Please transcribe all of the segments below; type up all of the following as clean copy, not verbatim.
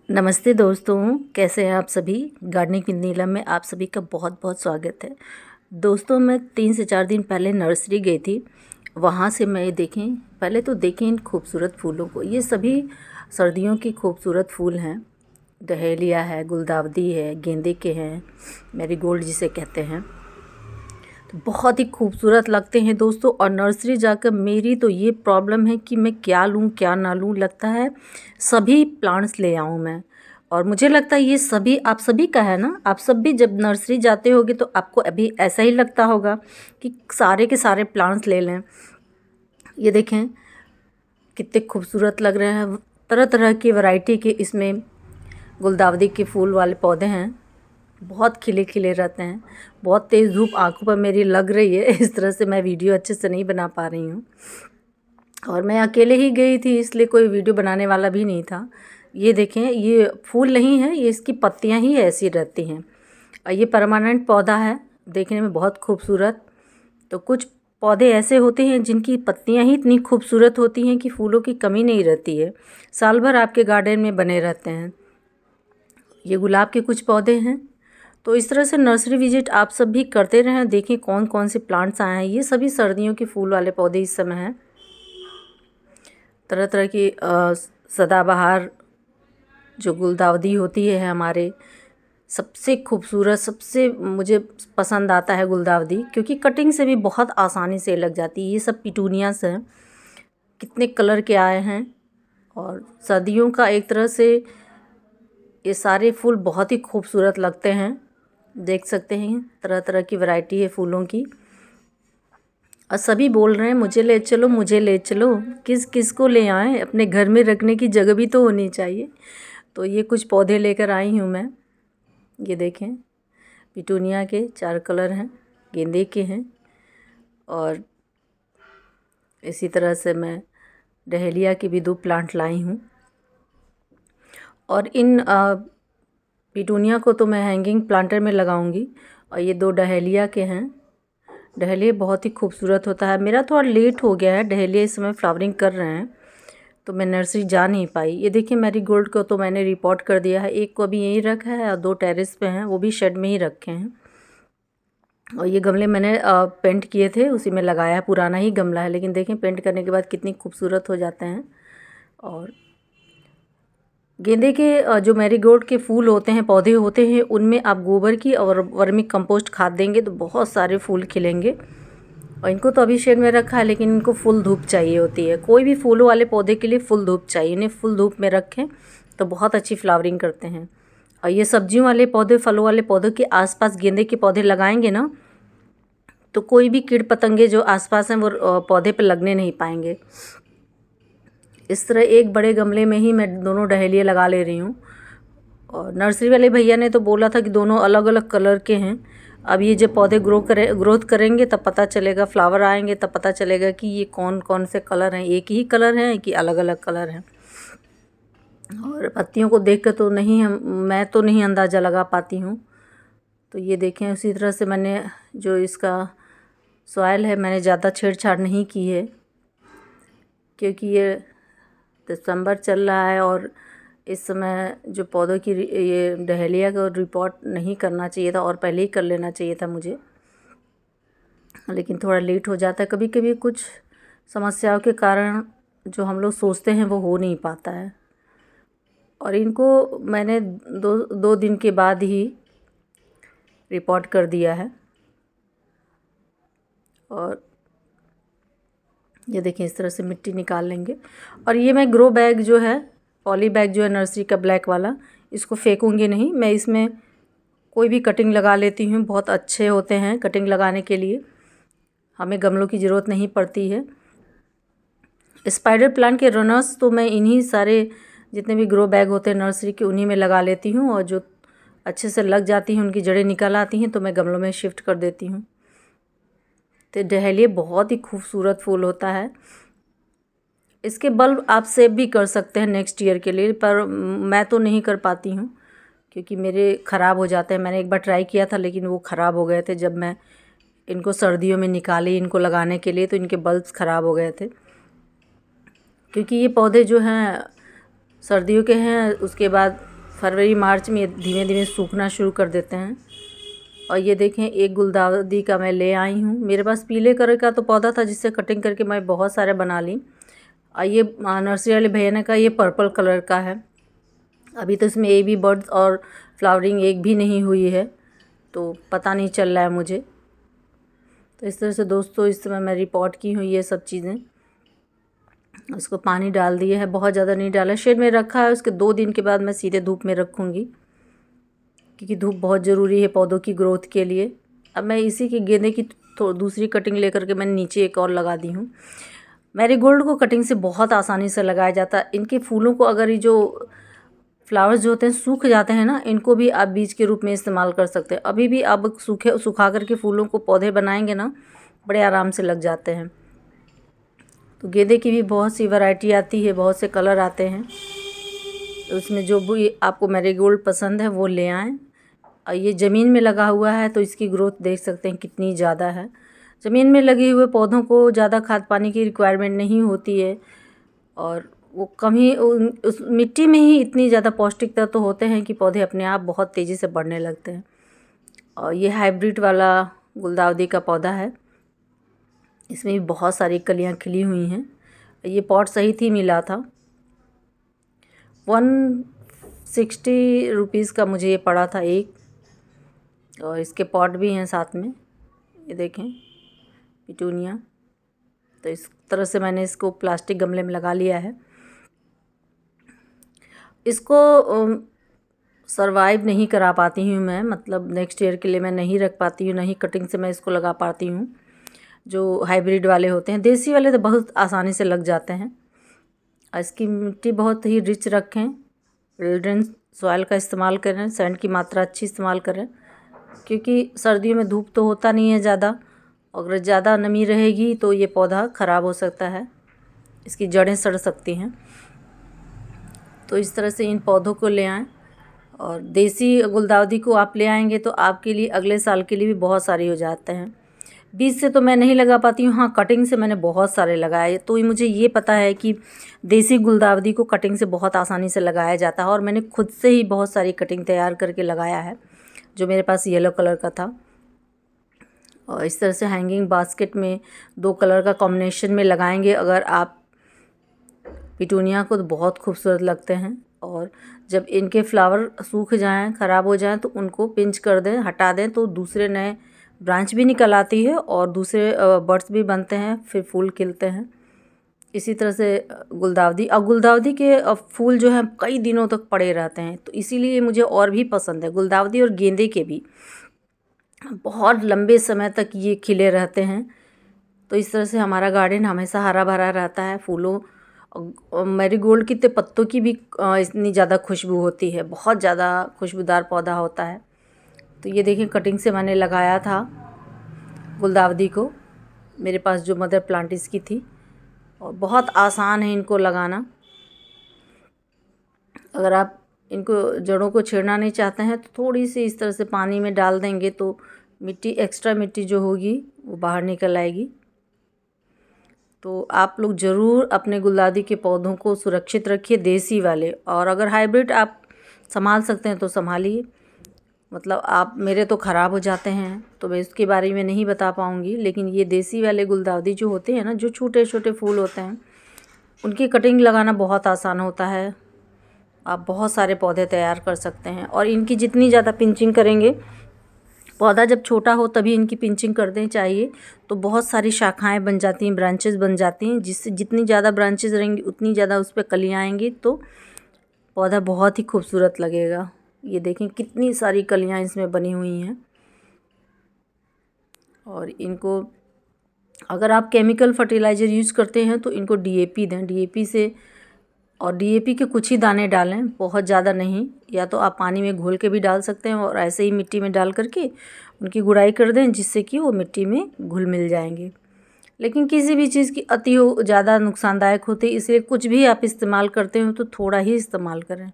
नमस्ते दोस्तों, कैसे हैं आप सभी। गार्डनिंग विद नीलम में आप सभी का बहुत बहुत स्वागत है। दोस्तों, मैं 3 से 4 दिन पहले नर्सरी गई थी। वहाँ से मैं पहले तो देखें इन खूबसूरत फूलों को। ये सभी सर्दियों की खूबसूरत फूल हैं। डहेलिया है, गुलदावदी है, गेंदे के हैं, मैरीगोल्ड जिसे कहते हैं। तो बहुत ही खूबसूरत लगते हैं दोस्तों। और नर्सरी जाकर मेरी तो ये प्रॉब्लम है कि मैं क्या लूँ क्या ना लूँ। लगता है सभी प्लांट्स ले आऊँ मैं। और मुझे लगता है ये सभी आप सभी का है ना। आप सब भी जब नर्सरी जाते होगे तो आपको अभी ऐसा ही लगता होगा कि सारे के सारे प्लांट्स ले लें। ये देखें कितने खूबसूरत लग रहे हैं। तरह तरह की वैरायटी के इसमें गुलदावदी के फूल वाले पौधे हैं। बहुत खिले खिले रहते हैं। बहुत तेज़ धूप आंखों पर मेरी लग रही है, इस तरह से मैं वीडियो अच्छे से नहीं बना पा रही हूँ। और मैं अकेले ही गई थी, इसलिए कोई वीडियो बनाने वाला भी नहीं था। ये देखें, ये फूल नहीं है, ये इसकी पत्तियाँ ही ऐसी रहती हैं। और ये परमानेंट पौधा है, देखने में बहुत खूबसूरत। तो कुछ पौधे ऐसे होते हैं जिनकी पत्तियाँ ही इतनी खूबसूरत होती हैं कि फूलों की कमी नहीं रहती है। साल भर आपके गार्डन में बने रहते हैं। ये गुलाब के कुछ पौधे हैं। तो इस तरह से नर्सरी विजिट आप सब भी करते रहें। देखें कौन कौन से प्लांट्स आए हैं। ये सभी सर्दियों के फूल वाले पौधे इस समय हैं। तरह तरह की सदाबहार जो गुलदावदी होती है हमारे, सबसे खूबसूरत, सबसे मुझे पसंद आता है गुलदावदी, क्योंकि कटिंग से भी बहुत आसानी से लग जाती है। ये सब पिटूनियास हैं, कितने कलर के आए हैं। और सर्दियों का एक तरह से ये सारे फूल बहुत ही खूबसूरत लगते हैं। देख सकते हैं तरह तरह की वैरायटी है फूलों की। और सभी बोल रहे हैं मुझे ले चलो, मुझे ले चलो। किस किस को ले आएँ, अपने घर में रखने की जगह भी तो होनी चाहिए। तो ये कुछ पौधे लेकर आई हूँ मैं। ये देखें, पिटूनिया के 4 कलर हैं, गेंदे के हैं, और इसी तरह से मैं डहेलिया की भी 2 प्लांट लाई हूँ। और इन पिटूनिया को तो मैं हैंगिंग प्लांटर में लगाऊंगी। और ये 2 डहेलिया के हैं। डहेलिया बहुत ही खूबसूरत होता है। मेरा थोड़ा लेट हो गया है, डहेलिया इस समय फ्लावरिंग कर रहे हैं, तो मैं नर्सरी जा नहीं पाई। ये देखिए मैरीगोल्ड को तो मैंने रिपोर्ट कर दिया है। एक को अभी यहीं रखा है और 2 टेरेस पे हैं, वो भी शेड में ही रखे हैं। और ये गमले मैंने पेंट किए थे, उसी में लगाया है। पुराना ही गमला है, लेकिन देखें पेंट करने के बाद कितनी खूबसूरत हो जाते हैं। और गेंदे के जो मैरीगोल्ड के फूल होते हैं, पौधे होते हैं, उनमें आप गोबर की और वर्मी कंपोस्ट खाद देंगे तो बहुत सारे फूल खिलेंगे। और इनको तो अभी शेड में रखा है, लेकिन इनको फुल धूप चाहिए होती है। कोई भी फूलों वाले पौधे के लिए फुल धूप चाहिए। इन्हें फुल धूप में रखें तो बहुत अच्छी फ्लावरिंग करते हैं। और ये सब्जियों वाले पौधे, फलों वाले पौधों के आसपास गेंदे के पौधे लगाएंगे ना, तो कोई भी कीड़ पतंगे जो आसपास हैं वो पौधे पे लगने नहीं पाएंगे। इस तरह एक बड़े गमले में ही मैं दोनों डहेलिया लगा ले रही हूँ। और नर्सरी वाले भैया ने तो बोला था कि दोनों अलग अलग कलर के हैं। अब ये जब पौधे ग्रोथ करेंगे तब पता चलेगा, फ्लावर आएंगे तब पता चलेगा कि ये कौन कौन से कलर हैं, एक ही कलर हैं कि अलग अलग कलर हैं। और पत्तियों को देख कर तो मैं तो नहीं अंदाज़ा लगा पाती हूँ। तो ये देखें, उसी तरह से मैंने जो इसका सॉइल है, मैंने ज़्यादा छेड़छाड़ नहीं की है, क्योंकि ये दिसंबर चल रहा है और इस समय जो पौधों की ये डहेलिया का रिपोर्ट नहीं करना चाहिए था, और पहले ही कर लेना चाहिए था मुझे, लेकिन थोड़ा लेट हो जाता है। कभी कभी कुछ समस्याओं के कारण जो हम लोग सोचते हैं वो हो नहीं पाता है। और इनको मैंने दो दिन के बाद ही रिपोर्ट कर दिया है। और ये देखिए इस तरह से मिट्टी निकाल लेंगे। और ये मैं ग्रो बैग जो है, पॉली बैग जो है नर्सरी का ब्लैक वाला, इसको फेंकूंगी नहीं। मैं इसमें कोई भी कटिंग लगा लेती हूँ, बहुत अच्छे होते हैं कटिंग लगाने के लिए। हमें गमलों की ज़रूरत नहीं पड़ती है। स्पाइडर प्लांट के रनर्स तो मैं इन्हीं सारे जितने भी ग्रो बैग होते हैं नर्सरी के, उन्हीं में लगा लेती हूँ। और जो अच्छे से लग जाती हैं, उनकी जड़ें निकल आती हैं, तो मैं गमलों में शिफ्ट कर देती हूँ। तो डहेलिया बहुत ही खूबसूरत फूल होता है। इसके बल्ब आप सेव भी कर सकते हैं नेक्स्ट ईयर के लिए, पर मैं तो नहीं कर पाती हूँ क्योंकि मेरे ख़राब हो जाते हैं। मैंने एक बार ट्राई किया था, लेकिन वो ख़राब हो गए थे। जब मैं इनको सर्दियों में निकाली इनको लगाने के लिए, तो इनके बल्ब्स ख़राब हो गए थे। क्योंकि ये पौधे जो हैं सर्दियों के हैं, उसके बाद फरवरी मार्च में धीमे धीमे सूखना शुरू कर देते हैं। और ये देखें, एक गुलदाउदी का मैं ले आई हूँ। मेरे पास पीले कलर का तो पौधा था जिससे कटिंग करके मैं बहुत सारे बना ली। और ये नर्सरी वाले भैया ने कहा ये पर्पल कलर का है। अभी तो इसमें एक भी बर्ड्स और फ्लावरिंग एक भी नहीं हुई है, तो पता नहीं चल रहा है मुझे। तो इस तरह से दोस्तों इस समय मैं रिपोर्ट की हूँ ये सब चीज़ें। उसको पानी डाल दिया है, बहुत ज़्यादा नहीं डाला, शेड में रखा है। उसके 2 दिन के बाद मैं सीधे धूप में रखूँगी, क्योंकि धूप बहुत ज़रूरी है पौधों की ग्रोथ के लिए। अब मैं इसी की गेंदे की दूसरी कटिंग लेकर के मैंने नीचे एक और लगा दी हूँ। मैरीगोल्ड को कटिंग से बहुत आसानी से लगाया जाता है। इनके फूलों को अगर ये जो फ्लावर्स जो होते हैं सूख जाते हैं ना, इनको भी आप बीज के रूप में इस्तेमाल कर सकते हैं। अभी भी आप सुखा करके फूलों को पौधे बनाएंगे ना, बड़े आराम से लग जाते हैं। तो गेंदे की भी बहुत सी वैरायटी आती है, बहुत से कलर आते हैं। तो उसमें जो भी आपको मैरीगोल्ड पसंद है वो ले आएँ। और ये ज़मीन में लगा हुआ है तो इसकी ग्रोथ देख सकते हैं कितनी ज़्यादा है। ज़मीन में लगे हुए पौधों को ज़्यादा खाद पानी की रिक्वायरमेंट नहीं होती है, और वो कम ही उस मिट्टी में ही इतनी ज़्यादा पौष्टिक तत्व तो होते हैं कि पौधे अपने आप बहुत तेज़ी से बढ़ने लगते हैं। और ये हाइब्रिड वाला गुलदाउदी का पौधा है, इसमें भी बहुत सारी कलियां खिली हुई हैं। ये पॉट सही थी मिला था, 160 रुपीज़ का मुझे ये पड़ा था एक। और इसके पॉट भी हैं साथ में, ये देखें पिटूनिया। तो इस तरह से मैंने इसको प्लास्टिक गमले में लगा लिया है। इसको सरवाइव नहीं करा पाती हूँ मैं, मतलब नेक्स्ट ईयर के लिए मैं नहीं रख पाती हूँ, नहीं कटिंग से मैं इसको लगा पाती हूँ। जो हाइब्रिड वाले होते हैं, देसी वाले तो बहुत आसानी से लग जाते हैं। और इसकी मिट्टी बहुत ही रिच रखें, विल्डन सॉइल का इस्तेमाल करें, सैंड की मात्रा अच्छी इस्तेमाल करें, क्योंकि सर्दियों में धूप तो होता नहीं है ज़्यादा। अगर ज़्यादा नमी रहेगी तो ये पौधा ख़राब हो सकता है, इसकी जड़ें सड़ सकती हैं। तो इस तरह से इन पौधों को ले आएँ। और देसी गुलदाउदी को आप ले आएंगे तो आपके लिए अगले साल के लिए भी बहुत सारे हो जाते हैं। बीज से तो मैं नहीं लगा पाती हूँ, हाँ कटिंग से मैंने बहुत सारे लगाए। तो मुझे ये पता है कि देसी गुलदाउदी को कटिंग से बहुत आसानी से लगाया जाता है, और मैंने खुद से ही बहुत सारी कटिंग तैयार करके लगाया है, जो मेरे पास येलो कलर का था। और इस तरह से हैंगिंग बास्केट में 2 कलर का कॉम्बिनेशन में लगाएंगे अगर आप पिटूनिया को, तो बहुत खूबसूरत लगते हैं। और जब इनके फ्लावर सूख जाएं, ख़राब हो जाएं, तो उनको पिंच कर दें, हटा दें, तो दूसरे नए ब्रांच भी निकल आती है और दूसरे बड्स भी बनते हैं, फिर फूल खिलते हैं। इसी तरह से गुलदाउदी, और गुलदाउदी के फूल जो हैं कई दिनों तक पड़े रहते हैं, तो इसीलिए मुझे और भी पसंद है। गुलदाउदी और गेंदे के भी बहुत लंबे समय तक ये खिले रहते हैं। तो इस तरह से हमारा गार्डन हमेशा हरा भरा रहता है। फूलों, मैरीगोल्ड के पत्तों की भी इतनी ज़्यादा खुशबू होती है, बहुत ज़्यादा खुशबूदार पौधा होता है। तो ये देखिए कटिंग से मैंने लगाया था गुलदाउदी को, मेरे पास जो मदर प्लांट इसकी थी, और बहुत आसान है इनको लगाना। अगर आप इनको जड़ों को छेड़ना नहीं चाहते हैं तो थोड़ी सी इस तरह से पानी में डाल देंगे तो मिट्टी, एक्स्ट्रा मिट्टी जो होगी वो बाहर निकल आएगी। तो आप लोग ज़रूर अपने गुलदाउदी के पौधों को सुरक्षित रखिए, देसी वाले। और अगर हाइब्रिड आप संभाल सकते हैं तो संभालिए। मतलब आप, मेरे तो ख़राब हो जाते हैं तो मैं इसके बारे में नहीं बता पाऊँगी, लेकिन ये देसी वाले गुलदाउदी जो होते हैं ना, जो छोटे छोटे फूल होते हैं, उनकी कटिंग लगाना बहुत आसान होता है। आप बहुत सारे पौधे तैयार कर सकते हैं, और इनकी जितनी ज़्यादा पिंचिंग करेंगे, पौधा जब छोटा हो तभी इनकी पिंचिंग कर दें चाहिए, तो बहुत सारी शाखाएं बन जाती हैं, ब्रांचेस बन जाती हैं, जिससे जितनी ज़्यादा ब्रांचेस रहेंगी उतनी ज़्यादा उस पर कलियाँ आएंगी, तो पौधा बहुत ही खूबसूरत लगेगा। ये देखें कितनी सारी कलियाँ इसमें बनी हुई हैं। और इनको अगर आप केमिकल फर्टिलाइज़र यूज़ करते हैं तो इनको डीएपी दें, डीएपी से, और डीएपी के कुछ ही दाने डालें, बहुत ज़्यादा नहीं। या तो आप पानी में घोल के भी डाल सकते हैं, और ऐसे ही मिट्टी में डाल करके उनकी गुड़ाई कर दें, जिससे कि वो मिट्टी में घुल मिल जाएंगे। लेकिन किसी भी चीज़ की अति हो ज़्यादा नुकसानदायक होती है, इसलिए कुछ भी आप इस्तेमाल करते हो तो थोड़ा ही इस्तेमाल करें,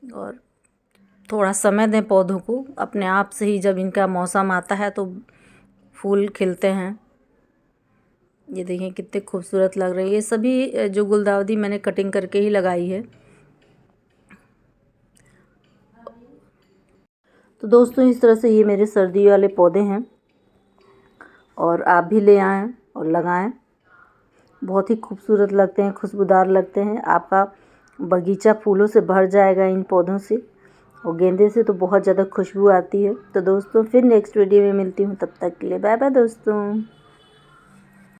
और थोड़ा समय दें पौधों को। अपने आप से ही जब इनका मौसम आता है तो फूल खिलते हैं। ये देखिए कितने खूबसूरत लग रहे हैं। ये सभी जो गुलदाउदी मैंने कटिंग करके ही लगाई है। तो दोस्तों इस तरह से ये मेरे सर्दी वाले पौधे हैं और आप भी ले आएँ और लगाएं। बहुत ही खूबसूरत लगते हैं, खुशबूदार लगते हैं। आपका बगीचा फूलों से भर जाएगा इन पौधों से, और गेंदे से तो बहुत ज़्यादा खुशबू आती है। तो दोस्तों फिर नेक्स्ट वीडियो में मिलती हूँ, तब तक के लिए बाय बाय दोस्तों।